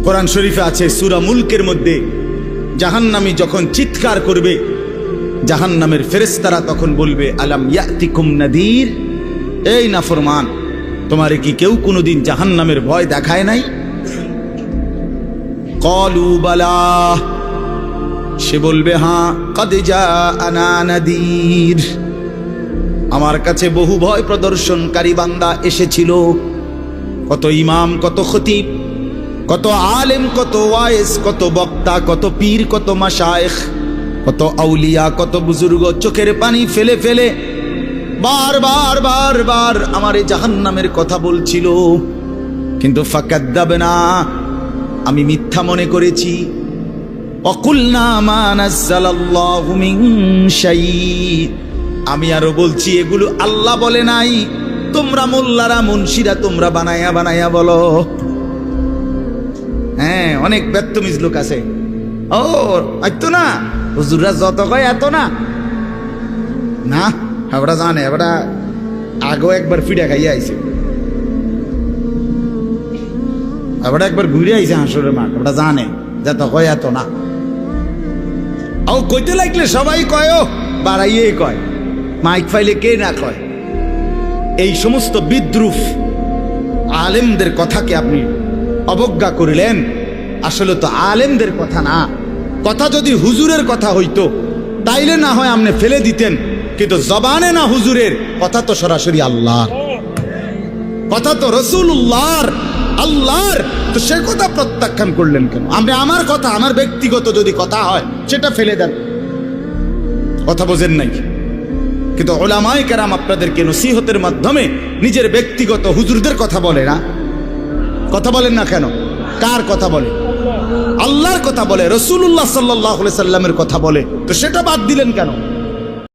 কোরআন শরীফে আছে সূরা মুলকের মধ্যে, জাহান্নামী যখন চিৎকার করবে, জাহান্নামের ফেরেশতারা তখন বলবে, আলাম ইয়াতিকুম নাদির, এই নাফরমান, তোমারে কি কেউ কোনোদিন জাহান্নামের ভয় দেখায় নাই? ক্বালু বালা, সে বলবে, হ্যাঁ, কদ জাআনা নাদির, আমার কাছে বহু ভয় প্রদর্শনকারী বান্দা এসেছিল। কত ইমাম, কত খতিব, কত আলেম, কত ওয়াইজ, কত বক্তা, কত পীর, কত মাশায়েখ, কত আউলিয়া, কত বুজুর্গ চোখের পানি ফেলে ফেলে বারবার বারবার আমার এই জাহান্নামের কথা বলছিল, কিন্তু ফাকাদ্দাবনা, আমি মিথ্যা মনে করেছি। ওয়াকুলনা মা নাযালাল্লাহু মিন শাই, আমি আরো বলছি এগুলো আল্লাহ বলে নাই, তোমরা মোল্লারা মুন্সিরা তোমরা বানায়া বানায়া বলো। হ্যাঁ, অনেক বেত্তমিজ লোক আছে, ও আইতো না হুজুররা যত কয় এত না, না আমরা জানে, আমরা আগেও একবার ফিডা খাইয়া আইছে, আমরা একবার ঘুরে আইছে হাসরের মাঠ, আমরা জানে যত কয় এত না। ও কইতে লাগলে সবাই কয়, বাড়াইয়ে কয়, মাইক ফাইলে কে না কয়। এই সমস্ত বিদ্রুপ আলেমদের কথাকে আপনি অবজ্ঞা করিলেন। আসলে তো আলেমদের কথা না, কথা যদি হুজুরের কথা হইতো তাইলে না হয় আপনি ফেলে দিতেন, কিন্তু জবানে না হুজুরের কথা, তো সরাসরি আল্লাহর কথা, তো রাসূলুল্লাহর, আল্লাহর, তো সে কথা প্রত্যাখ্যান করলেন কেন? আপনি আমার কথা, আমার ব্যক্তিগত যদি কথা হয় সেটা ফেলে দেন, কথা বোঝেন নাই। কিন্তু উলামায়ে কেরাম আপনাদেরকে নসিহতের মাধ্যমে নিজের ব্যক্তিগত হুজুরদের কথা বলে না, কথা বলেন না কেন? কার কথা বলে? আল্লাহর কথা বলে, রাসূলুল্লাহ সাল্লাল্লাহু আলাইহি সাল্লামের কথা বলে, তো সেটা বাদ দিলেন কেন?